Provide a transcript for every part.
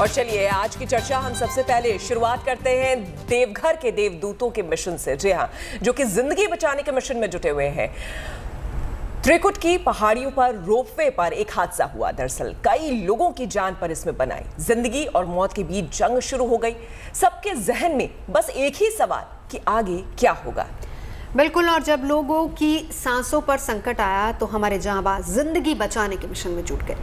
और चलिए आज की चर्चा हम सबसे पहले शुरुआत करते हैं देवघर के देवदूतों के मिशन से। जी हाँ, जो कि जिंदगी बचाने के मिशन में जुटे हुए हैं। त्रिकुट की पहाड़ियों पर रोपवे पर एक हादसा हुआ। दरअसल कई लोगों की जान पर इसमें बनाई। जिंदगी और मौत के बीच जंग शुरू हो गई। सबके जहन में बस एक ही सवाल कि आगे क्या होगा। बिल्कुल, और जब लोगों की सांसों पर संकट आया तो हमारे जांबाज जिंदगी बचाने के मिशन में जुट गए।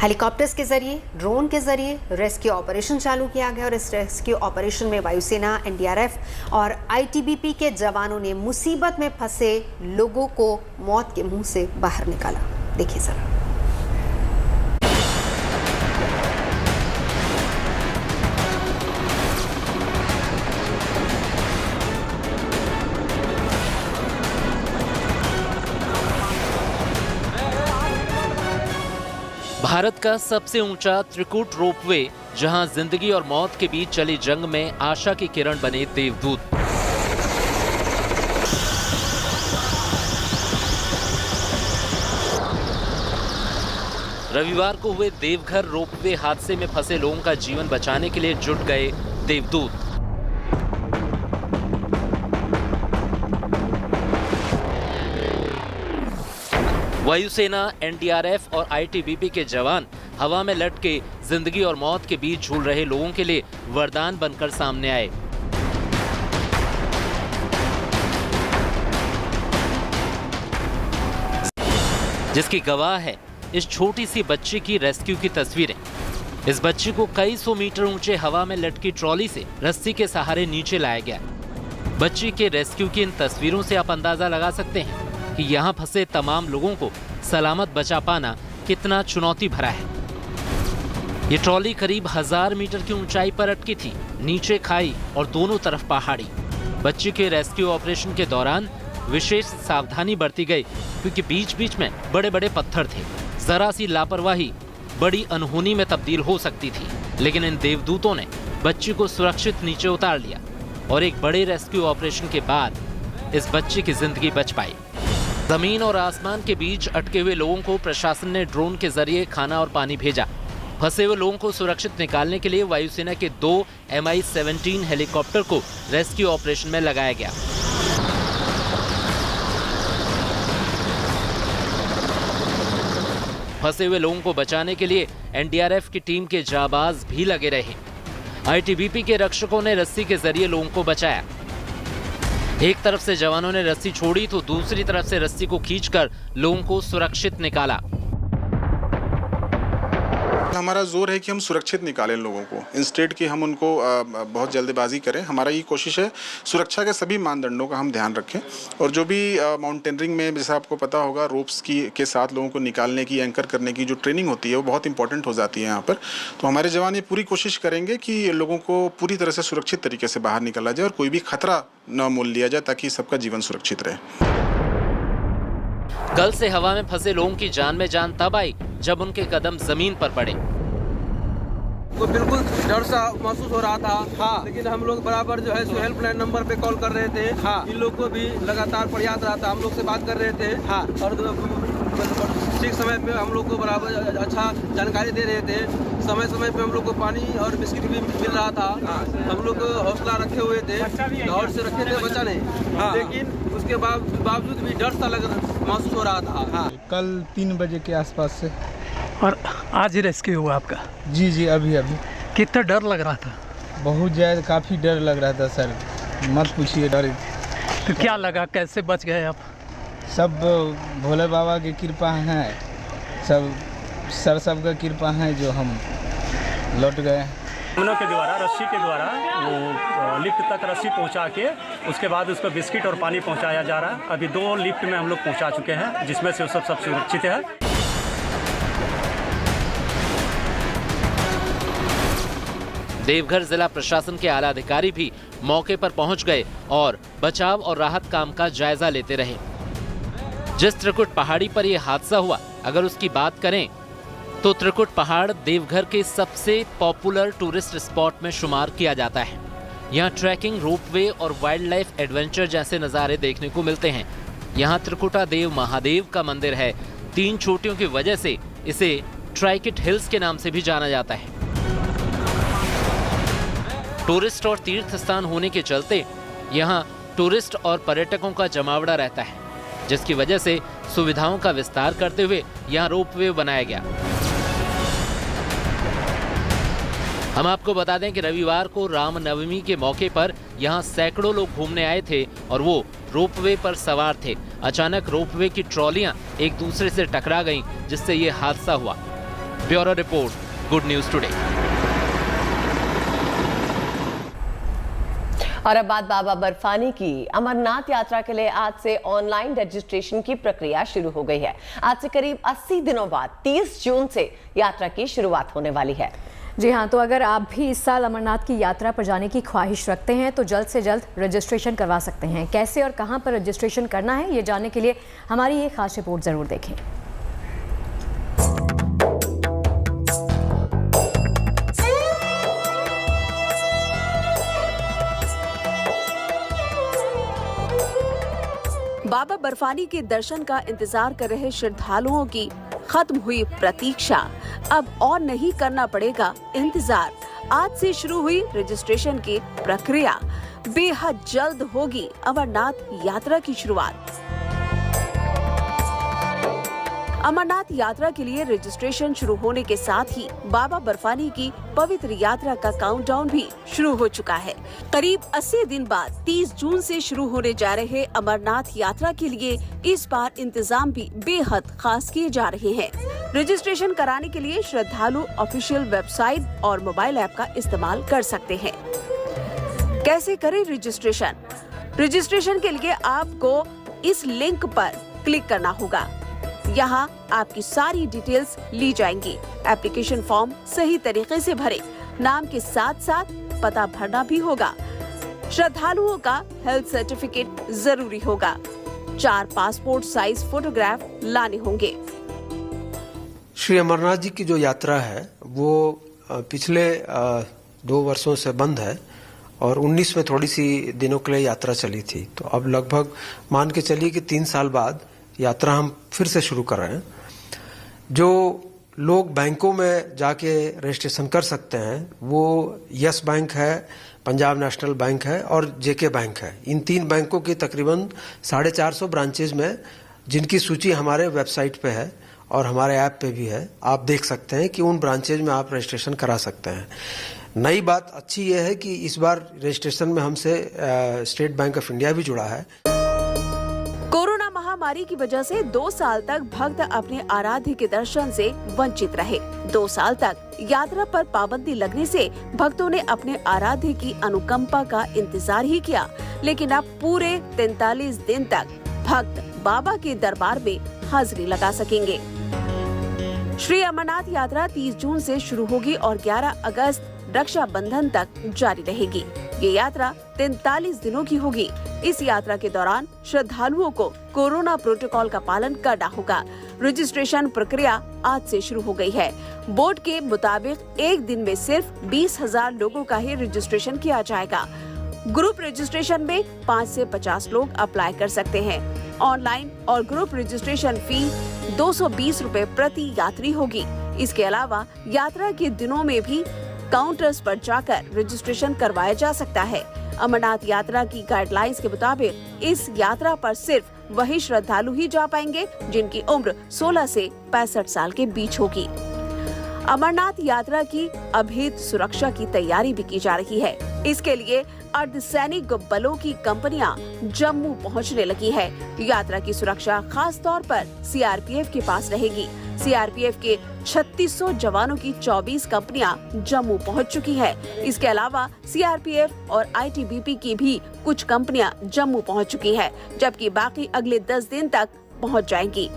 हेलीकॉप्टर्स के जरिए, ड्रोन के जरिए रेस्क्यू ऑपरेशन चालू किया गया और इस रेस्क्यू ऑपरेशन में वायुसेना, एनडीआरएफ और आईटीबीपी के जवानों ने मुसीबत में फंसे लोगों को मौत के मुंह से बाहर निकाला। देखिए जरा। भारत का सबसे ऊंचा त्रिकुट रोपवे, जहां जिंदगी और मौत के बीच चली जंग में आशा की किरण बने देवदूत। रविवार को हुए देवघर रोपवे हादसे में फंसे लोगों का जीवन बचाने के लिए जुट गए देवदूत। वायुसेना, एनडीआरएफ और आईटीबीपी के जवान हवा में लटके जिंदगी और मौत के बीच झूल रहे लोगों के लिए वरदान बनकर सामने आए। जिसकी गवाह है इस छोटी सी बच्ची की रेस्क्यू की तस्वीरें। इस बच्ची को कई सौ मीटर ऊंचे हवा में लटकी ट्रॉली से रस्सी के सहारे नीचे लाया गया। बच्ची के रेस्क्यू की इन तस्वीरों से आप अंदाजा लगा सकते हैं कि यहाँ फंसे तमाम लोगों को सलामत बचा पाना कितना चुनौती भरा है। ये ट्रॉली करीब 1000 मीटर की ऊंचाई पर अटकी थी। नीचे खाई और दोनों तरफ पहाड़ी। बच्ची के रेस्क्यू ऑपरेशन के दौरान विशेष सावधानी बरती गई, क्योंकि बीच बीच में बड़े बड़े पत्थर थे। जरा सी लापरवाही बड़ी अनहोनी में तब्दील हो सकती थी, लेकिन इन देवदूतों ने बच्ची को सुरक्षित नीचे उतार लिया और एक बड़े रेस्क्यू ऑपरेशन के बाद इस बच्ची की जिंदगी बच पाई। जमीन और आसमान के बीच अटके हुए लोगों को प्रशासन ने ड्रोन के जरिए खाना और पानी भेजा। फंसे हुए लोगों को सुरक्षित निकालने के लिए वायुसेना के 2 Mi-17 हेलीकॉप्टर को रेस्क्यू ऑपरेशन में लगाया गया। फंसे हुए लोगों को बचाने के लिए एनडीआरएफ की टीम के जाबाज भी लगे रहे। आईटीबीपी के रक्षकों ने रस्सी के जरिए लोगों को बचाया। एक तरफ से जवानों ने रस्सी छोड़ी तो दूसरी तरफ से रस्सी को खींचकर लोगों को सुरक्षित निकाला। हमारा जोर है कि हम सुरक्षित निकालें लोगों को, इंस्टेड कि हम उनको बहुत जल्दबाजी करें। हमारा ये कोशिश है सुरक्षा के सभी मानदंडों का हम ध्यान रखें। और जो भी माउंटेनरिंग में, जैसा आपको पता होगा, रोप्स के साथ लोगों को निकालने की, एंकर करने की जो ट्रेनिंग होती है वो बहुत इंपॉर्टेंट हो जाती है यहाँ पर। तो हमारे जवान ये पूरी कोशिश करेंगे कि लोगों को पूरी तरह से सुरक्षित तरीके से बाहर निकाला जाए और कोई भी खतरा न मोल लिया जाए, ताकि सबका जीवन सुरक्षित रहे। कल से हवा में फंसे लोगों की जान में जान तब आई जब उनके कदम जमीन पर पड़े। तो बिल्कुल डर सा महसूस हो रहा था। हाँ। लेकिन हम लोग बराबर जो है सो हेल्पलाइन नंबर पे कॉल कर रहे थे। हाँ। इन लोग को भी लगातार प्रयास रहा था, हम लोग से बात कर रहे थे। हाँ। और ठीक समय पे हम लोग को बराबर अच्छा जानकारी दे रहे थे। समय समय पे हम लोग को पानी और बिस्किट भी मिल रहा था। हाँ। हम लोग हौसला रखे हुए थे, दौड़ से रखे थे बचा नहीं। हाँ। लेकिन उसके बावजूद भी डर सा महसूस हो रहा था। हाँ। कल 3 बजे के आसपास से। और आज ही रेस्क्यू हुआ आपका? जी अभी कितना डर लग रहा था? बहुत ज़्यादा, काफ़ी डर लग रहा था सर, मत पूछिए। डर तो क्या लगा, कैसे बच गए आप? सब भोले बाबा की कृपा है, सबका कृपा है जो हम लौट गए। उन के द्वारा, रस्सी के द्वारा वो लिफ्ट तक रस्सी पहुंचा के उसके बाद उसको बिस्किट और पानी पहुंचाया जा रहा है। अभी 2 लिफ्ट में हम लोग पहुंचा चुके हैं, जिसमें से सब सुरक्षित है। देवघर जिला प्रशासन के आला अधिकारी भी मौके पर पहुंच गए और बचाव और राहत काम का जायजा लेते रहे। जिस त्रिकुट पहाड़ी पर यह हादसा हुआ, अगर उसकी बात करें तो त्रिकुट पहाड़ देवघर के सबसे पॉपुलर टूरिस्ट स्पॉट में शुमार किया जाता है। यहाँ ट्रैकिंग, रोपवे और वाइल्ड लाइफ एडवेंचर जैसे नज़ारे देखने को मिलते हैं। यहाँ त्रिकुटा देव महादेव का मंदिर है। 3 चोटियों की वजह से इसे ट्राइकिट हिल्स के नाम से भी जाना जाता है। टूरिस्ट और तीर्थ स्थान होने के चलते यहाँ टूरिस्ट और पर्यटकों का जमावड़ा रहता है, जिसकी वजह से सुविधाओं का विस्तार करते हुए यहाँ रोपवे बनाया गया। हम आपको बता दें कि रविवार को रामनवमी के मौके पर यहाँ सैकड़ों लोग घूमने आए थे और वो रोपवे पर सवार थे। अचानक रोपवे की ट्रॉलियां एक दूसरे से टकरा गईं, जिससे ये हादसा हुआ। Bureau report, good news today. और अब बात बाबा बर्फानी की। अमरनाथ यात्रा के लिए आज से ऑनलाइन रजिस्ट्रेशन की प्रक्रिया शुरू हो गई है। आज से करीब 80 दिनों बाद 30 जून से यात्रा की शुरुआत होने वाली है। जी हाँ, तो अगर आप भी इस साल अमरनाथ की यात्रा पर जाने की ख्वाहिश रखते हैं तो जल्द से जल्द रजिस्ट्रेशन करवा सकते हैं। कैसे और कहां पर रजिस्ट्रेशन करना है, ये जानने के लिए हमारी ये खास रिपोर्ट जरूर देखें। बाबा बर्फानी के दर्शन का इंतजार कर रहे श्रद्धालुओं की खत्म हुई प्रतीक्षा। अब और नहीं करना पड़ेगा इंतजार। आज से शुरू हुई रजिस्ट्रेशन की प्रक्रिया। बेहद जल्द होगी अमरनाथ यात्रा की शुरुआत। अमरनाथ यात्रा के लिए रजिस्ट्रेशन शुरू होने के साथ ही बाबा बर्फानी की पवित्र यात्रा का काउंटडाउन भी शुरू हो चुका है। करीब 80 दिन बाद 30 जून से शुरू होने जा रहे अमरनाथ यात्रा के लिए इस बार इंतजाम भी बेहद खास किए जा रहे हैं। रजिस्ट्रेशन कराने के लिए श्रद्धालु ऑफिशियल वेबसाइट और मोबाइल ऐप का इस्तेमाल कर सकते हैं। कैसे करें रजिस्ट्रेशन? रजिस्ट्रेशन के लिए आपको इस लिंक पर क्लिक करना होगा। यहाँ आपकी सारी डिटेल्स ली जाएंगी। एप्लीकेशन फॉर्म सही तरीके से भरें। नाम के साथ साथ पता भरना भी होगा। श्रद्धालुओं का हेल्थ सर्टिफिकेट जरूरी होगा। 4 पासपोर्ट साइज फोटोग्राफ लाने होंगे। श्री अमरनाथ जी की जो यात्रा है वो पिछले 2 वर्षों से बंद है और 19 में थोड़ी सी दिनों के लिए यात्रा चली थी। तो अब लगभग मान के चलिए कि 3 साल बाद यात्रा हम फिर से शुरू कर रहे हैं। जो लोग बैंकों में जाके रजिस्ट्रेशन कर सकते हैं वो यस बैंक है, पंजाब नेशनल बैंक है और जेके बैंक है। इन 3 बैंकों की तकरीबन 450 ब्रांचेज में, जिनकी सूची हमारे वेबसाइट पे है और हमारे ऐप पे भी है, आप देख सकते हैं कि उन ब्रांचेज में आप रजिस्ट्रेशन करा सकते हैं। नई बात अच्छी यह है कि इस बार रजिस्ट्रेशन में हमसे स्टेट बैंक ऑफ इंडिया भी जुड़ा है। कोरोना महामारी की वजह से 2 साल तक भक्त अपने आराध्य के दर्शन से वंचित रहे। 2 साल तक यात्रा पर पाबंदी लगने से भक्तों ने अपने आराध्य की अनुकंपा का इंतजार ही किया, लेकिन अब पूरे 43 दिन तक भक्त बाबा के दरबार में हाजिरी लगा सकेंगे। श्री अमरनाथ यात्रा 30 जून से शुरू होगी और 11 अगस्त रक्षाबंधन तक जारी रहेगी। ये यात्रा 43 दिनों की होगी। इस यात्रा के दौरान श्रद्धालुओं को कोरोना प्रोटोकॉल का पालन करना होगा। रजिस्ट्रेशन प्रक्रिया आज से शुरू हो गई है। बोर्ड के मुताबिक एक दिन में सिर्फ 20,000 लोगों का ही रजिस्ट्रेशन किया जाएगा। ग्रुप रजिस्ट्रेशन में 5 से 50 लोग अप्लाई कर सकते हैं। ऑनलाइन और ग्रुप रजिस्ट्रेशन फी 220 रुपए प्रति यात्री होगी। इसके अलावा यात्रा के दिनों में भी काउंटर्स पर जाकर रजिस्ट्रेशन करवाया जा सकता है। अमरनाथ यात्रा की गाइडलाइंस के मुताबिक इस यात्रा पर सिर्फ वही श्रद्धालु ही जा पाएंगे जिनकी उम्र 16 से 65 साल के बीच होगी। अमरनाथ यात्रा की अभेद सुरक्षा की तैयारी भी की जा रही है। इसके लिए अर्धसैनिक बलों की कंपनियां जम्मू पहुंचने लगी है। यात्रा की सुरक्षा खास तौर पर सीआरपीएफ के पास रहेगी। सीआरपीएफ के 3600 जवानों की 24 कंपनियां जम्मू पहुंच चुकी है। इसके अलावा सीआरपीएफ और आईटीबीपी की भी कुछ कंपनियां जम्मू पहुंच चुकी है, जबकि बाकी अगले 10 दिन तक पहुंच जाएंगी।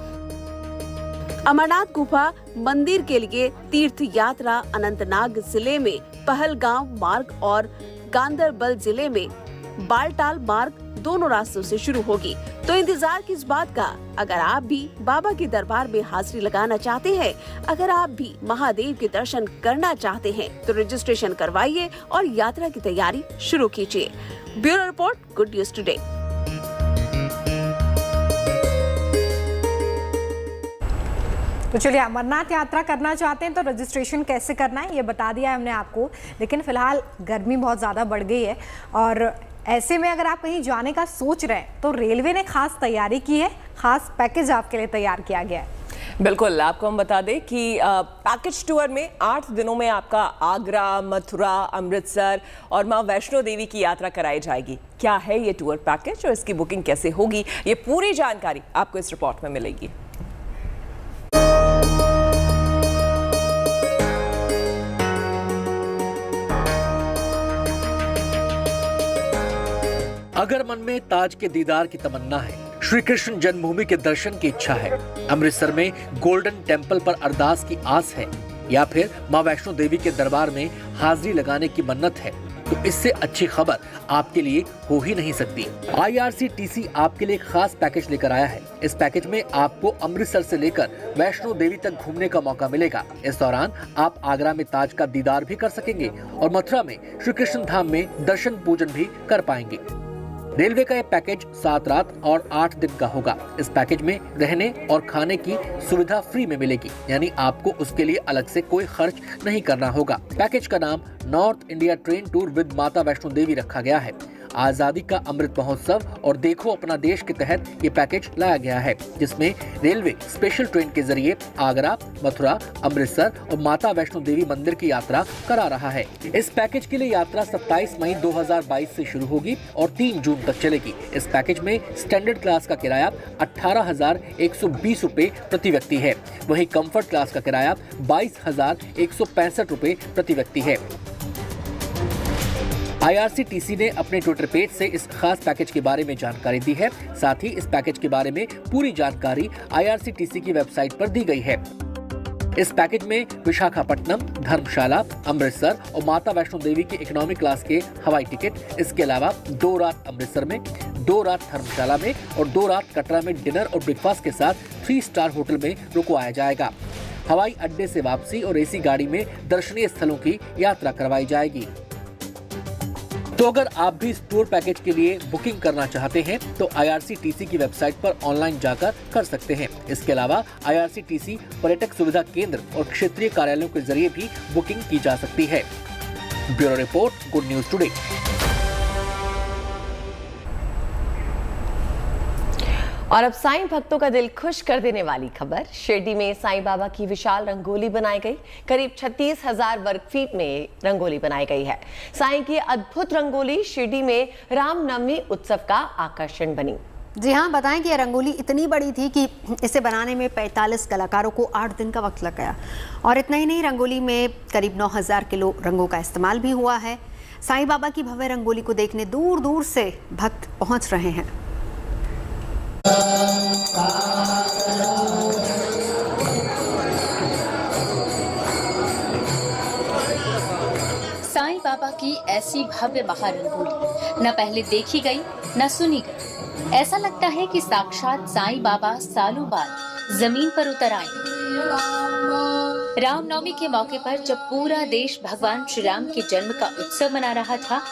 अमरनाथ गुफा मंदिर के लिए तीर्थ यात्रा अनंतनाग जिले में पहलगांव मार्ग और गांदरबल जिले में बालटाल मार्ग दोनों रास्तों से शुरू होगी। तो इंतजार किस बात का? अगर आप भी बाबा के दरबार में हाजिरी लगाना चाहते हैं, अगर आप भी महादेव के दर्शन करना चाहते हैं, तो रजिस्ट्रेशन करवाइए और यात्रा की तैयारी शुरू कीजिए। Bureau report, good news today. तो चलिए, अमरनाथ यात्रा करना चाहते हैं तो रजिस्ट्रेशन कैसे करना है ये बता दिया है हमने आपको, लेकिन फिलहाल गर्मी बहुत ज़्यादा बढ़ गई है और ऐसे में अगर आप कहीं जाने का सोच रहे हैं तो रेलवे ने खास तैयारी की है, खास पैकेज आपके लिए तैयार किया गया है। बिल्कुल, आपको हम बता दें कि पैकेज टूर में 8 दिनों में आपका आगरा, मथुरा, अमृतसर और मां वैष्णो देवी की यात्रा कराई जाएगी। क्या है ये टूर पैकेज और इसकी बुकिंग कैसे होगी, ये पूरी जानकारी आपको इस रिपोर्ट में मिलेगी। अगर मन में ताज के दीदार की तमन्ना है, श्री कृष्ण जन्मभूमि के दर्शन की इच्छा है, अमृतसर में गोल्डन टेम्पल पर अरदास की आस है या फिर मां वैष्णो देवी के दरबार में हाजिरी लगाने की मन्नत है, तो इससे अच्छी खबर आपके लिए हो ही नहीं सकती। IRCTC आपके लिए खास पैकेज लेकर आया है। इस पैकेज में आपको अमृतसर से लेकर वैष्णो देवी तक घूमने का मौका मिलेगा। इस दौरान आप आगरा में ताज का दीदार भी कर सकेंगे और मथुरा में श्री कृष्ण धाम में दर्शन पूजन भी कर पाएंगे। रेलवे का यह पैकेज 7 रात और 8 दिन का होगा। इस पैकेज में रहने और खाने की सुविधा फ्री में मिलेगी, यानी आपको उसके लिए अलग से कोई खर्च नहीं करना होगा। पैकेज का नाम north India train tour with माता वैष्णो देवी रखा गया है। आजादी का अमृत महोत्सव और देखो अपना देश के तहत ये पैकेज लाया गया है, जिसमें रेलवे स्पेशल ट्रेन के जरिए आगरा, मथुरा, अमृतसर और माता वैष्णो देवी मंदिर की यात्रा करा रहा है। इस पैकेज के लिए यात्रा 27 मई 2022 से शुरू होगी और 3 जून तक चलेगी। इस पैकेज में स्टैंडर्ड क्लास का किराया 18,120 रुपए प्रति व्यक्ति है, वहीं कंफर्ट क्लास का किराया 22,165 रुपए प्रति व्यक्ति है। IRCTC ने अपने ट्विटर पेज से इस खास पैकेज के बारे में जानकारी दी है। साथ ही इस पैकेज के बारे में पूरी जानकारी IRCTC की वेबसाइट पर दी गई है। इस पैकेज में विशाखापट्टनम, धर्मशाला, अमृतसर और माता वैष्णो देवी की इकोनॉमी क्लास के हवाई टिकट, इसके अलावा 2 रात अमृतसर में, 2 रात धर्मशाला में और 2 रात कटरा में डिनर और ब्रेकफास्ट के साथ 3 स्टार होटल में रुकवाया जाएगा। हवाई अड्डे से वापसी और AC गाड़ी में दर्शनीय स्थलों की यात्रा करवाई जाएगी। तो अगर आप भी इस टूर पैकेज के लिए बुकिंग करना चाहते हैं तो IRCTC की वेबसाइट पर ऑनलाइन जाकर कर सकते हैं। इसके अलावा IRCTC पर्यटक सुविधा केंद्र और क्षेत्रीय कार्यालयों के जरिए भी बुकिंग की जा सकती है। Bureau report, good news today. और अब साईं भक्तों का दिल खुश कर देने वाली खबर। शिरडी में साईं बाबा की विशाल रंगोली बनाई गई। करीब 36,000 वर्ग फीट में रंगोली बनाई गई है। साईं की अद्भुत रंगोली शिरडी में रामनवमी उत्सव का आकर्षण बनी। जी हाँ, बताएं कि यह रंगोली इतनी बड़ी थी कि इसे बनाने में 45 कलाकारों को 8 दिन का वक्त लग गया। और इतना ही नहीं, रंगोली में करीब 9,000 किलो रंगों का इस्तेमाल भी हुआ है। साईं बाबा की भव्य रंगोली को देखने दूर दूर से भक्त पहुंच रहे हैं। साईं बाबा की ऐसी भव्य महारंगोली न पहले देखी गई न सुनी गई। ऐसा लगता है कि साक्षात साईं बाबा सालों बाद जमीन पर उतर आए। रामनवमी के मौके पर जब पूरा देश भगवान श्री राम के जन्म का उत्सव मना रहा था,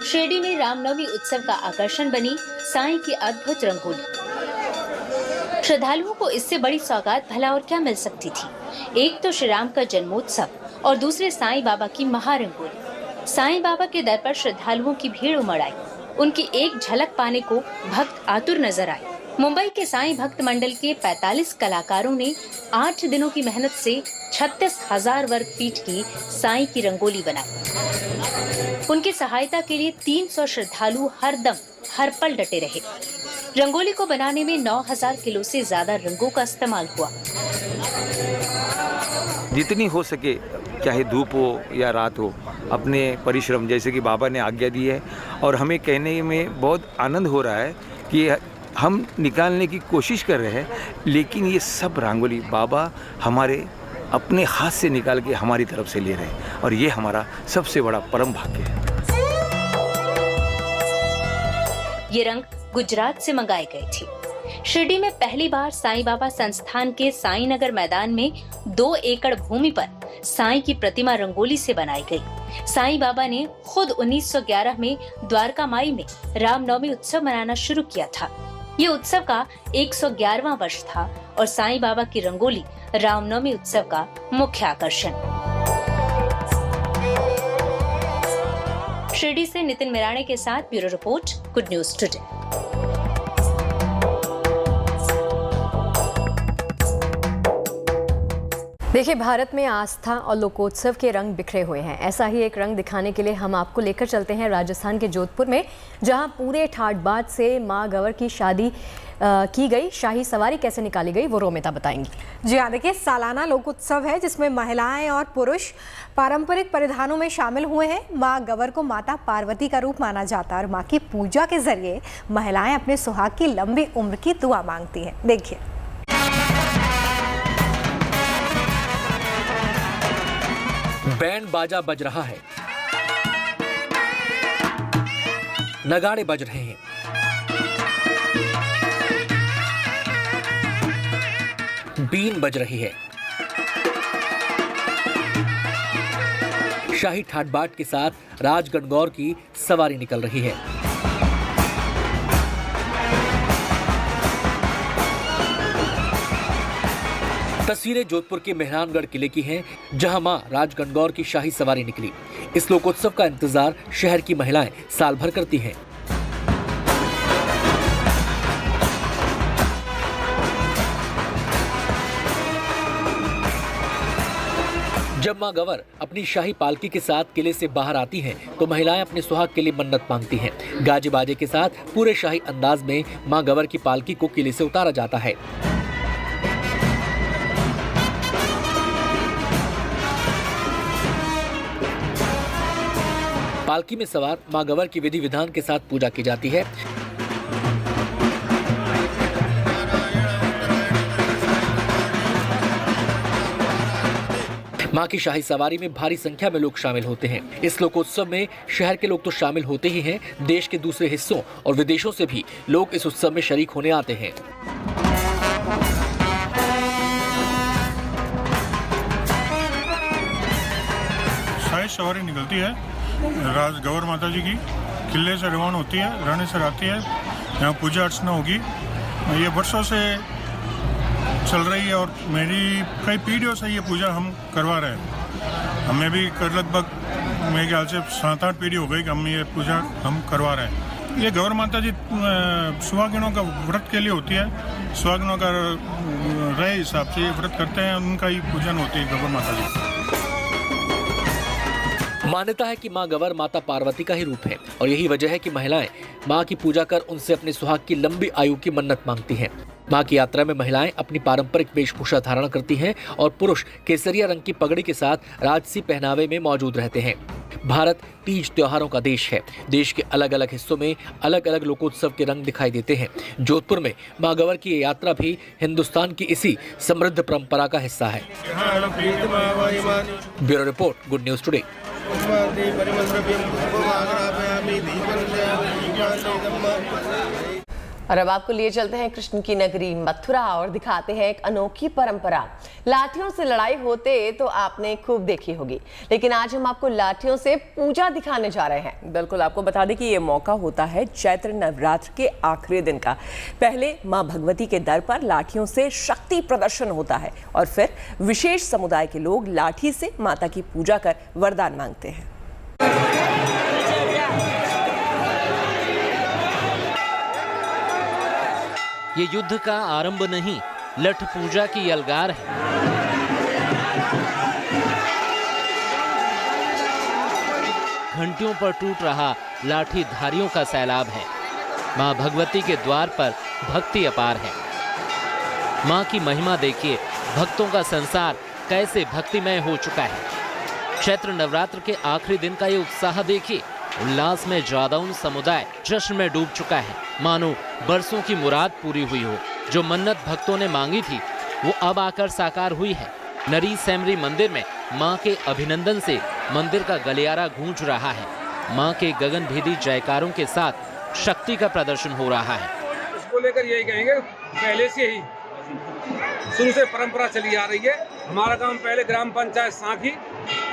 शिरडी में रामनवमी उत्सव का आकर्षण बनी साईं की अद्भुत रंगोली। श्रद्धालुओं को इससे बड़ी सौगात भला और क्या मिल सकती थी। एक तो श्री राम का जन्मोत्सव और दूसरे साईं बाबा की महारंगोली। साईं बाबा के दर पर श्रद्धालुओं की भीड़ उमड़ आई। उनकी एक झलक पाने को भक्त आतुर नजर आए। मुंबई के साईं भक्त मंडल के 45 कलाकारों ने 8 दिनों की मेहनत से 36,000 वर्ग फीट की साईं की रंगोली बनाई। उनकी सहायता के लिए 300 श्रद्धालु हर पल डटे रहे। रंगोली को बनाने में 9,000 किलो से ज्यादा रंगों का इस्तेमाल हुआ। जितनी हो सके, चाहे धूप हो या रात हो, अपने परिश्रम जैसे कि बाबा ने आज्ञा दी है और हमें कहने में बहुत आनंद हो रहा है कि हम निकालने की कोशिश कर रहे हैं, लेकिन ये सब रंगोली बाबा हमारे अपने हाथ से निकाल के हमारी तरफ से ले रहे हैं और ये हमारा सबसे बड़ा परम भाग्य है। ये रंग गुजरात से मंगाए गए थे। शिरडी में पहली बार साईं बाबा संस्थान के साईं नगर मैदान में 2 एकड़ भूमि पर साईं की प्रतिमा रंगोली से बनाई गई। साईं बाबा ने खुद 1911 में द्वारका माई में रामनवमी उत्सव मनाना शुरू किया था। ये उत्सव का 111वां वर्ष था और साईं बाबा की रंगोली रामनवमी उत्सव का मुख्य आकर्षण। शिरडी से नितिन मिराणे के साथ bureau report, good news today. देखिए, भारत में आस्था और लोकोत्सव के रंग बिखरे हुए हैं। ऐसा ही एक रंग दिखाने के लिए हम आपको लेकर चलते हैं राजस्थान के जोधपुर में, जहां पूरे ठाट बाट से मां गवर की शादी की गई। शाही सवारी कैसे निकाली गई वो रोमिता बताएंगी। जी हाँ, देखिए, सालाना लोक उत्सव है जिसमें महिलाएं और पुरुष पारंपरिक परिधानों में शामिल हुए हैं। मां गवर को माता पार्वती का रूप माना जाता है और मां की पूजा के जरिए महिलाएं अपने सुहाग की लंबी उम्र की दुआ मांगती हैं। देखिए, बैंड बाजा बज रहा है, नगाड़े बज रहे हैं, बीन बज रही है। शाही ठाट बाट के साथ राज गणगौर की सवारी निकल रही है। तस्वीरें जोधपुर के मेहरानगढ़ किले की हैं, जहां मां राज गणगौर की शाही सवारी निकली। इस लोकोत्सव का इंतजार शहर की महिलाएं साल भर करती हैं। जब मां गवर अपनी शाही पालकी के साथ किले से बाहर आती हैं, तो महिलाएं अपने सुहाग के लिए मन्नत मांगती हैं। गाजे बाजे के साथ पूरे शाही अंदाज में मां गवर की पालकी को किले से उतारा जाता है। पालकी में सवार मां गवर की विधि विधान के साथ पूजा की जाती है। मां की शाही सवारी में भारी संख्या में लोग शामिल होते हैं। इस लोकोत्सव में शहर के लोग तो शामिल होते ही हैं, देश के दूसरे हिस्सों और विदेशों से भी लोग इस उत्सव में शरीक होने आते हैं। शाही सवारी निकलती है, राज गवर माता जी की किले से रवाना होती है, रानी से आती है, यहाँ पूजा अर्चना होगी। ये वर्षों से चल रही है और मेरी कई पीढ़ियों से ये पूजा हम करवा रहे हैं। हमें भी लगभग मेरे ख्याल से 7-8 पीढ़ी हो गई कि हम ये पूजा हम करवा रहे हैं। ये गवर माता जी सुहागिनों का व्रत के लिए होती है, सुहागिनों का रहे हिसाब से ये व्रत करते हैं, उनका ही पूजन होती है गवर माता जी। मान्यता है कि मां गवर माता पार्वती का ही रूप है और यही वजह है कि महिलाएं मां की पूजा कर उनसे अपने सुहाग की लंबी आयु की मन्नत मांगती हैं। मां की यात्रा में महिलाएं अपनी पारंपरिक वेशभूषा धारण करती हैं और पुरुष केसरिया रंग की पगड़ी के साथ राजसी पहनावे में मौजूद रहते हैं। भारत तीज त्योहारों का देश है। देश के अलग अलग हिस्सों में अलग अलग लोकोत्सव के रंग दिखाई देते हैं। जोधपुर में मां गवर की ये यात्रा भी हिंदुस्तान की इसी समृद्ध परंपरा का हिस्सा है। Bureau report, good news today. और अब आपको लिए चलते हैं कृष्ण की नगरी मथुरा और दिखाते हैं एक अनोखी परंपरा। लाठियों से लड़ाई होते तो आपने खूब देखी होगी, लेकिन आज हम आपको लाठियों से पूजा दिखाने जा रहे हैं। बिल्कुल, आपको बता दें कि ये मौका होता है चैत्र नवरात्र के आखिरी दिन का। पहले मां भगवती के दर पर लाठियों से शक्ति प्रदर्शन होता है और फिर विशेष समुदाय के लोग लाठी से माता की पूजा कर वरदान मांगते हैं। ये युद्ध का आरंभ नहीं, लठ पूजा की यलगार है। घंटियों पर टूट रहा लाठीधारियों का सैलाब है। मां भगवती के द्वार पर भक्ति अपार है। मां की महिमा देखिए, भक्तों का संसार कैसे भक्तिमय हो चुका है। चैत्र नवरात्र के आखिरी दिन का ये उत्साह देखिए, उल्लास में जादौन समुदाय जश्न में डूब चुका है, मानो बरसों की मुराद पूरी हुई हो। जो मन्नत भक्तों ने मांगी थी वो अब आकर साकार हुई है। नरी सैमरी मंदिर में मां के अभिनंदन से मंदिर का गलियारा गूंज रहा है। मां के गगनभेदी जयकारों के साथ शक्ति का प्रदर्शन हो रहा है। इसको लेकर यही कहेंगे, पहले से ही शुरू से परंपरा चली आ रही है। हमारा गांव पहले ग्राम पंचायत सांखी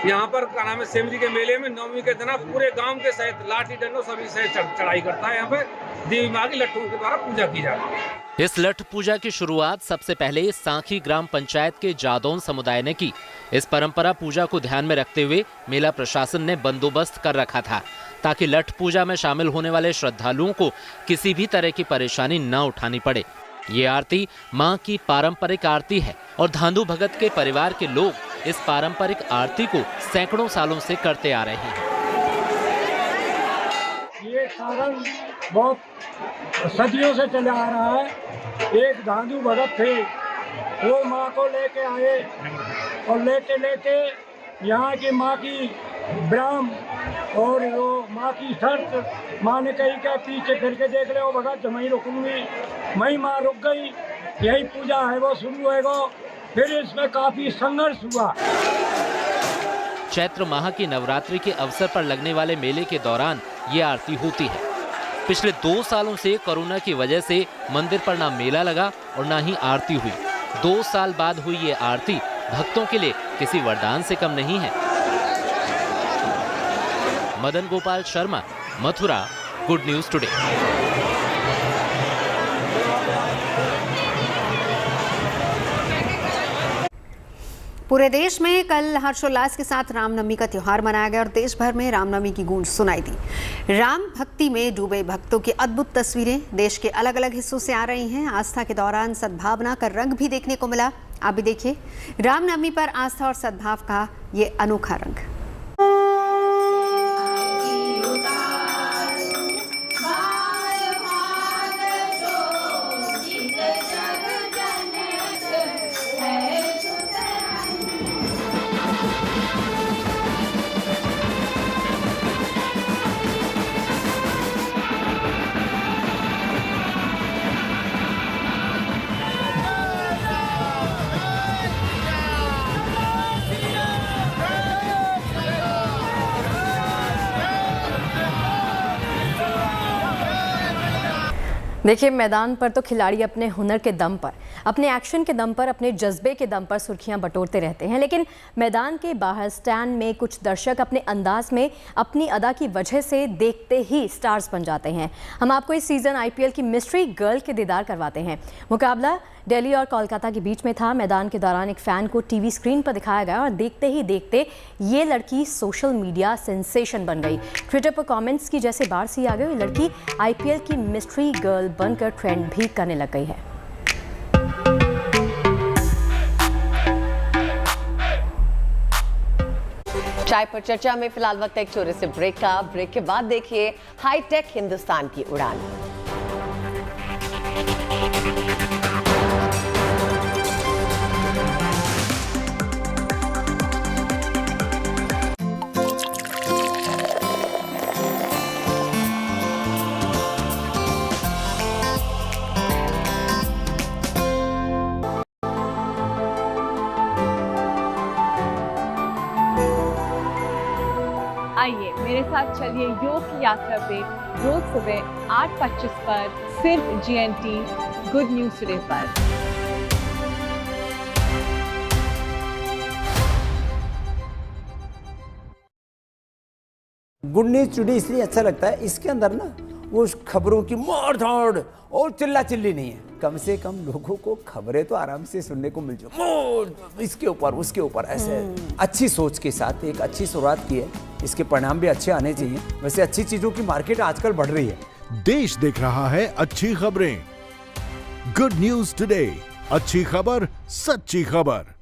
यहाँ पर क्या नाम है सेमरी के मेले में नवमी के दिन पूरे गांव के सहित लाठी डंडों सभी सहित चढ़ाई करता है। यहाँ पे देवी माँ की लट्ठों के द्वारा पूजा की जाती है। इस लठ पूजा की शुरुआत सबसे पहले सांखी ग्राम पंचायत के जादौन समुदाय ने की। इस परंपरा पूजा को ध्यान में रखते हुए मेला प्रशासन ने बंदोबस्त कर रखा था ताकि लठ पूजा में शामिल होने वाले श्रद्धालुओं को किसी भी तरह की परेशानी न उठानी पड़े। ये आरती मां की पारंपरिक आरती है और धांधु भगत के परिवार के लोग इस पारंपरिक आरती को सैकड़ों सालों से करते आ रहे हैं। ये कारण बहुत सदियों से चला आ रहा है। एक धांधु भगत थे, वो माँ को लेके आए और लेते लेते यहाँ की माँ की ब्राह्म और वो माँ की शर्त, माँ ने कही क्या पीछे फिर के देख ले, वो भगत मैं रुकूंगी, मैं माँ रुक गई, यही पूजा है वो शुरू है वो। फिर इसमें काफी संघर्ष हुआ। चैत्र माह की नवरात्रि के अवसर पर लगने वाले मेले के दौरान ये आरती होती है। पिछले 2 सालों से कोरोना की वजह से मंदिर पर ना मेला लगा और ना ही आरती हुई। 2 साल बाद हुई ये आरती भक्तों के लिए किसी वरदान से कम नहीं है। Madan Gopal Sharma, Mathura, good news today. पूरे देश में कल हर्षोल्लास के साथ रामनवमी का त्योहार मनाया गया और देश भर में रामनवमी की गूंज सुनाई दी। राम भक्ति में डूबे भक्तों की अद्भुत तस्वीरें देश के अलग अलग हिस्सों से आ रही हैं। आस्था के दौरान सद्भावना का रंग भी देखने को मिला। आप भी देखिए रामनवमी पर आस्था और सद्भाव का ये अनोखा रंग। देखिए मैदान पर तो खिलाड़ी अपने हुनर के दम पर, अपने एक्शन के दम पर, अपने जज्बे के दम पर सुर्खियां बटोरते रहते हैं, लेकिन मैदान के बाहर स्टैंड में कुछ दर्शक अपने अंदाज में अपनी अदा की वजह से देखते ही स्टार्स बन जाते हैं। हम आपको इस सीज़न आईपीएल की मिस्ट्री गर्ल के दीदार करवाते हैं। मुकाबला दिल्ली और कोलकाता के बीच में था। मैदान के दौरान एक फ़ैन को टीवी स्क्रीन पर दिखाया गया और देखते ही देखते ये लड़की सोशल मीडिया सेंसेशन बन गई। ट्विटर पर कमेंट्स की जैसे बाढ़ सी आ गई। ये लड़की आईपीएल की मिस्ट्री गर्ल बनकर ट्रेंड भी करने लग गई है। चाय पर चर्चा में फिलहाल वक्त एक छोटे से ब्रेक का। ब्रेक के बाद देखिए हाईटेक हिंदुस्तान की उड़ान। आइए मेरे साथ चलिए योग की यात्रा पे रोज सुबह 8:25 पर सिर्फ GNT गुड न्यूज टुडे पर। गुड न्यूज टुडे इसलिए अच्छा लगता है, इसके अंदर ना वो खबरों की मार धाड़ और चिल्ला चिल्ली नहीं है। कम से कम लोगों को खबरें तो आराम से सुनने को मिल जाए, इसके ऊपर उसके ऊपर ऐसे अच्छी सोच के साथ एक अच्छी शुरुआत की है। इसके परिणाम भी अच्छे आने चाहिए। वैसे अच्छी चीजों की मार्केट आजकल बढ़ रही है। देश देख रहा है अच्छी खबरें। गुड न्यूज टुडे, अच्छी खबर, सच्ची खबर।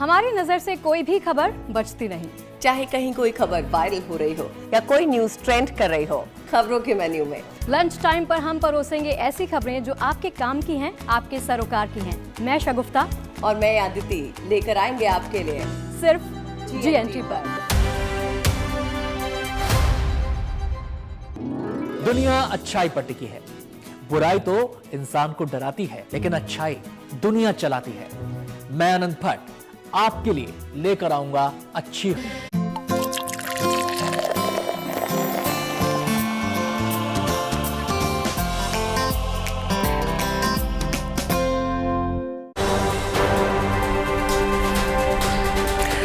हमारी नजर से कोई भी खबर बचती नहीं, चाहे कहीं कोई खबर वायरल हो रही हो या कोई न्यूज ट्रेंड कर रही हो। खबरों के मेन्यू में लंच टाइम पर हम परोसेंगे ऐसी खबरें जो आपके काम की हैं, आपके सरोकार की हैं। मैं शगुफ्ता और मैं आदिति लेकर आएंगे आपके लिए सिर्फ GNT पर। दुनिया अच्छाई पर टिकी है। बुराई तो इंसान को डराती है, लेकिन अच्छाई दुनिया चलाती है। मैं अनंत भट्ट आपके लिए लेकर आऊंगा अच्छी।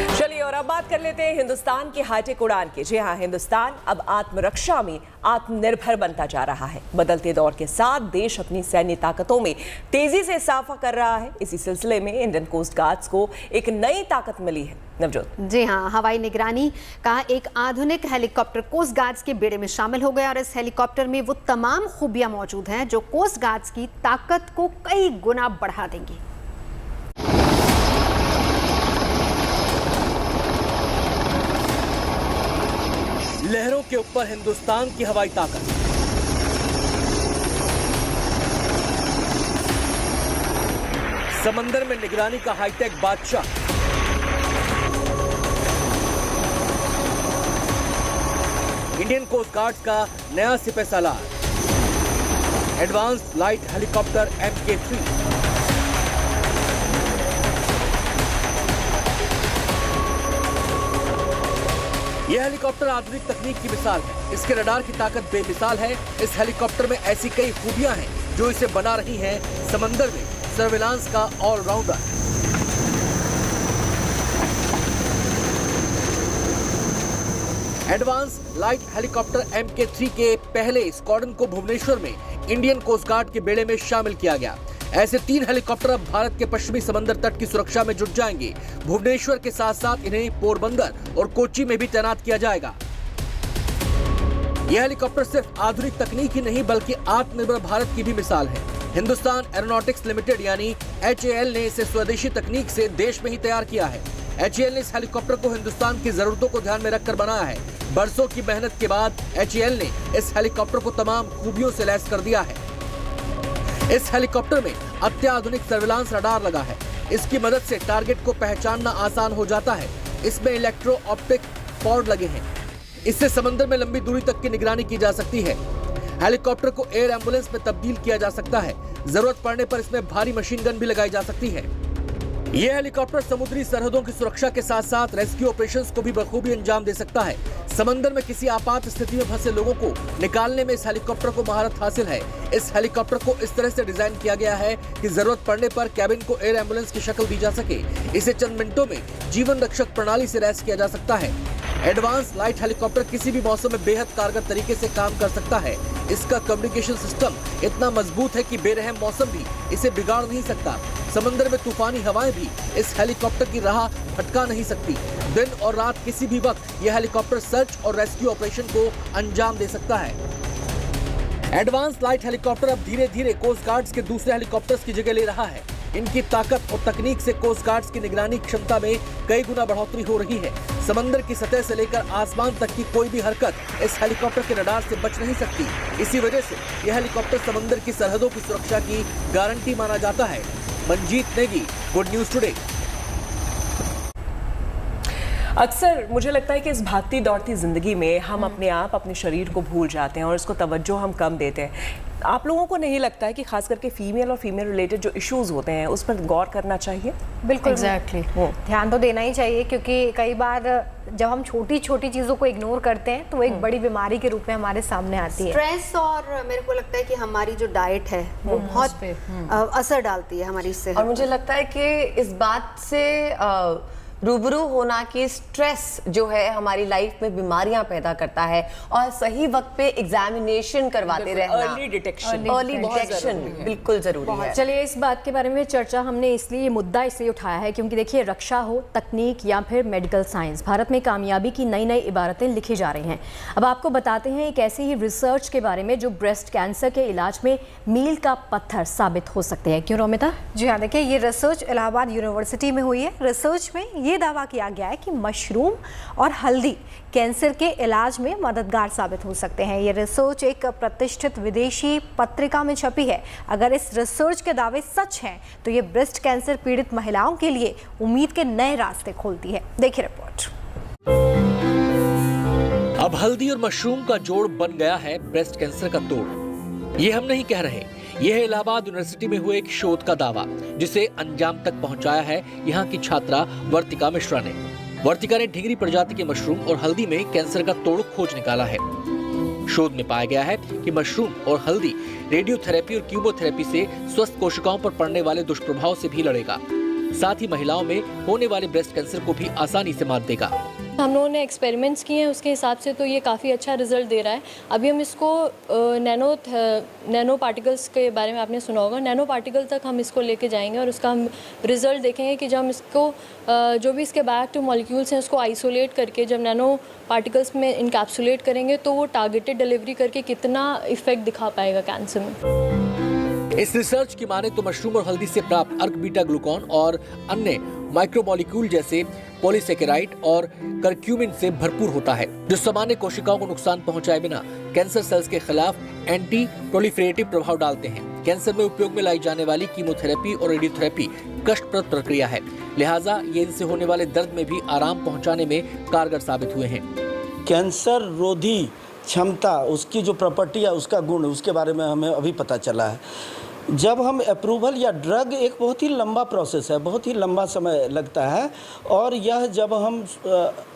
चलिए और अब बात कर लेते हैं हिंदुस्तान की हाईटेक उड़ान की। जी हाँ, हिंदुस्तान अब आत्मरक्षा में आत्मनिर्भर बनता जा रहा है। बदलते दौर के साथ देश अपनी सैन्य ताकतों में तेजी से इजाफा कर रहा है। इसी सिलसिले में इंडियन कोस्ट गार्ड्स को एक नई ताकत मिली है। नवजोत। जी हाँ, हवाई निगरानी का एक आधुनिक हेलीकॉप्टर कोस्ट गार्ड्स के बेड़े में शामिल हो गया और इस हेलीकॉप्टर में वो तमाम खूबियां मौजूद हैं जो कोस्ट गार्ड्स की ताकत को कई गुना बढ़ा देंगी। लहरों के ऊपर हिंदुस्तान की हवाई ताकत, समंदर में निगरानी का हाईटेक बादशाह, इंडियन कोस्ट गार्ड का नया सिपह सालार, एडवांस लाइट हेलीकॉप्टर MK3। यह हेलीकॉप्टर आधुनिक तकनीक की मिसाल है। इसके रडार की ताकत बेमिसाल है। इस हेलीकॉप्टर में ऐसी कई खूबियां हैं जो इसे बना रही हैं समंदर में सर्विलांस का allrounder. Advance light helicopter MK3 के पहले स्क्वाड्रन को भुवनेश्वर में इंडियन कोस्ट गार्ड के बेड़े में शामिल किया गया। ऐसे 3 हेलीकॉप्टर अब भारत के पश्चिमी समंदर तट की सुरक्षा में जुट जाएंगे। भुवनेश्वर के साथ साथ इन्हें पोरबंदर और कोच्चि में भी तैनात किया जाएगा। यह हेलीकॉप्टर सिर्फ आधुनिक तकनीक ही नहीं बल्कि आत्मनिर्भर भारत की भी मिसाल है। हिंदुस्तान एरोनॉटिक्स लिमिटेड यानी HAL ने इसे स्वदेशी तकनीक से देश में ही तैयार किया है। HAL ने इस हेलीकॉप्टर को हिंदुस्तान की जरूरतों को ध्यान में रखकर बनाया है। बरसों की मेहनत के बाद HAL ने इस हेलीकॉप्टर को तमाम खूबियों से लैस कर दिया है। इस हेलीकॉप्टर में अत्याधुनिक सर्विलांस रडार लगा है। इसकी मदद से टारगेट को पहचानना आसान हो जाता है। इसमें इलेक्ट्रो ऑप्टिक पॉड लगे हैं। इससे समंदर में लंबी दूरी तक की निगरानी की जा सकती है। हेलीकॉप्टर को एयर एम्बुलेंस में तब्दील किया जा सकता है। जरूरत पड़ने पर इसमें भारी मशीन गन भी लगाई जा सकती है। यह हेलीकॉप्टर समुद्री सरहदों की सुरक्षा के साथ साथ रेस्क्यू ऑपरेशंस को भी बखूबी अंजाम दे सकता है। समंदर में किसी आपात स्थिति में फंसे लोगों को निकालने में इस हेलीकॉप्टर को महारत हासिल है। इस हेलीकॉप्टर को इस तरह से डिजाइन किया गया है कि जरूरत पड़ने पर कैबिन को एयर एम्बुलेंस की शक्ल दी जा सके। इसे चंद मिनटों में जीवन रक्षक प्रणाली से लैस किया जा सकता है। एडवांस लाइट हेलीकॉप्टर किसी भी मौसम में बेहद कारगर तरीके से काम कर सकता है। इसका कम्युनिकेशन सिस्टम इतना मजबूत है कि बेरहम मौसम भी इसे बिगाड़ नहीं सकता। समंदर में तूफानी हवाएं भी इस हेलीकॉप्टर की राह भटका नहीं सकती। दिन और रात किसी भी वक्त यह हेलीकॉप्टर सर्च और रेस्क्यू ऑपरेशन को अंजाम दे सकता है। एडवांस लाइट हेलीकॉप्टर अब धीरे धीरे कोस्ट गार्ड्स के दूसरे हेलीकॉप्टर्स की जगह ले रहा है। इनकी ताकत और तकनीक से कोस्ट गार्ड्स की निगरानी क्षमता में कई गुना बढ़ोतरी हो रही है। समंदर की सतह से लेकर आसमान तक की कोई भी हरकत इस हेलीकॉप्टर के रडार से बच नहीं सकती। इसी वजह से यह हेलीकॉप्टर समंदर की सरहदों की सुरक्षा की गारंटी माना जाता है। Manjeet Negi, good news today. अक्सर मुझे लगता है कि इस भागती दौड़ती जिंदगी में हम अपने आप अपने शरीर को भूल जाते हैं और इसको तवज्जो हम कम देते हैं। आप लोगों को नहीं लगता है कि खास करके फीमेल और फीमेल रिलेटेड जो इश्यूज होते हैं उस पर गौर करना चाहिए? बिल्कुल एग्जैक्टली ध्यान तो देना ही चाहिए, क्योंकि कई बार जब हम छोटी छोटी चीज़ों को इग्नोर करते हैं तो वो एक बड़ी बीमारी के रूप में हमारे सामने आती है। स्ट्रेस और मेरे को लगता है कि हमारी जो डाइट है वो बहुत असर डालती है हमारी सेहत। और मुझे लगता है कि इस बात से रूबरू होना कि स्ट्रेस जो है हमारी लाइफ में बीमारियां पैदा करता है और सही वक्त पे एग्जामिनेशन करवाते रहना, अर्ली डिटेक्शन बिल्कुल जरूरी है। चलिए, इस बात के बारे में चर्चा हमने इसलिए मुद्दा इसलिए उठाया है क्योंकि देखिए, रक्षा हो, तकनीक या फिर मेडिकल साइंस, भारत में कामयाबी की नई नई इबारतें लिखी जा रही हैं। अब आपको बताते हैं एक ऐसी ही रिसर्च के बारे में जो ब्रेस्ट कैंसर के इलाज में मील का पत्थर साबित हो सकते हैं। क्यों रोमिता? जी हाँ, देखिए, ये रिसर्च इलाहाबाद यूनिवर्सिटी में हुई है। रिसर्च में ये दावा किया गया है कि मशरूम और हल्दी कैंसर के इलाज में मददगार साबित हो सकते हैं। ये रिसर्च एक प्रतिष्ठित विदेशी पत्रिका में छपी है। अगर इस रिसर्च के दावे सच हैं तो ये ब्रेस्ट कैंसर पीड़ित महिलाओं के लिए उम्मीद के नए रास्ते खोलती है। देखिए रिपोर्ट। अब हल्दी और मशरूम का जोड़ बन गया है ब्रेस्ट कैंसर का तोड़। ये हम नहीं कह रहे, यह है इलाहाबाद यूनिवर्सिटी में हुए एक शोध का दावा जिसे अंजाम तक पहुंचाया है यहाँ की छात्रा वर्तिका मिश्रा ने। वर्तिका ने ढिगरी प्रजाति के मशरूम और हल्दी में कैंसर का तोड़ खोज निकाला है। शोध में पाया गया है कि मशरूम और हल्दी रेडियोथेरेपी और कीमोथेरेपी से स्वस्थ कोशिकाओं पर पड़ने वाले दुष्प्रभाव से भी लड़ेगा। साथ ही महिलाओं में होने वाले ब्रेस्ट कैंसर को भी आसानी से मात देगा। हम लोगों ने एक्सपेरिमेंट्स किए हैं उसके हिसाब से तो ये काफ़ी अच्छा रिजल्ट दे रहा है। अभी हम इसको नैनो पार्टिकल्स के बारे में आपने सुना होगा, नैनो पार्टिकल तक हम इसको लेके जाएंगे और उसका हम रिजल्ट देखेंगे कि जब हम इसको जो भी इसके बायोएक्टिव मॉलिक्यूल्स हैं उसको आइसोलेट करके जब नैनो पार्टिकल्स में इनकैप्सुलेट करेंगे तो वो टारगेटेड डिलीवरी करके कितना इफेक्ट दिखा पाएगा कैंसर में। इस रिसर्च की माने तो मशरूम और हल्दी से प्राप्त अर्क बीटा ग्लूकॉन और अन्य माइक्रोमोलिक्यूल जैसे पॉलीसेकेराइड और करक्यूमिन से भरपूर होता है, जो सामान्य कोशिकाओं को नुकसान पहुंचाए बिना कैंसर सेल्स के खिलाफ एंटी प्रोलिफरेटिव प्रभाव डालते हैं। कैंसर में उपयोग में लाई जाने वाली कीमोथेरेपी और रेडियोथेरेपी कष्टप्रद प्रक्रिया है, लिहाजा ये इनसे होने वाले दर्द में भी आराम पहुंचाने में कारगर साबित हुए हैं। कैंसर रोधी क्षमता, उसकी जो प्रॉपर्टी है, उसका गुण, उसके बारे में हमें अभी पता चला है। जब हम अप्रूवल या ड्रग, एक बहुत ही लंबा प्रोसेस है, बहुत ही लंबा समय लगता है, और यह जब हम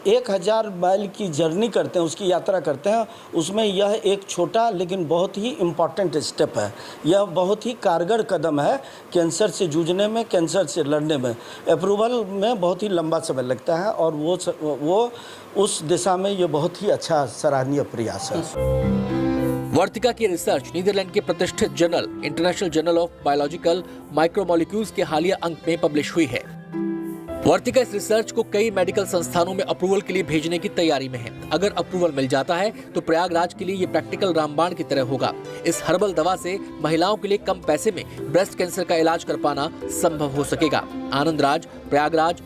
1000 माइल की जर्नी करते हैं, उसकी यात्रा करते हैं, उसमें यह एक छोटा लेकिन बहुत ही इम्पॉर्टेंट स्टेप है। यह बहुत ही कारगर कदम है कैंसर से जूझने में, कैंसर से लड़ने में। अप्रूवल में बहुत ही लंबा समय लगता है और वो उस दिशा में ये बहुत ही अच्छा सराहनीय प्रयास है। वर्तिका की रिसर्च नीदरलैंड के प्रतिष्ठित journal international journal of biological micromolecules के हालिया अंक में पब्लिश हुई है। वर्तिका इस रिसर्च को कई मेडिकल संस्थानों में अप्रूवल के लिए भेजने की तैयारी में है। अगर अप्रूवल मिल जाता है तो प्रयागराज के लिए ये प्रैक्टिकल रामबाण की तरह होगा। इस हर्बल दवा से महिलाओं के लिए कम पैसे में ब्रेस्ट कैंसर का इलाज कर पाना संभव हो सकेगा। आनंद राज, प्रयागराज,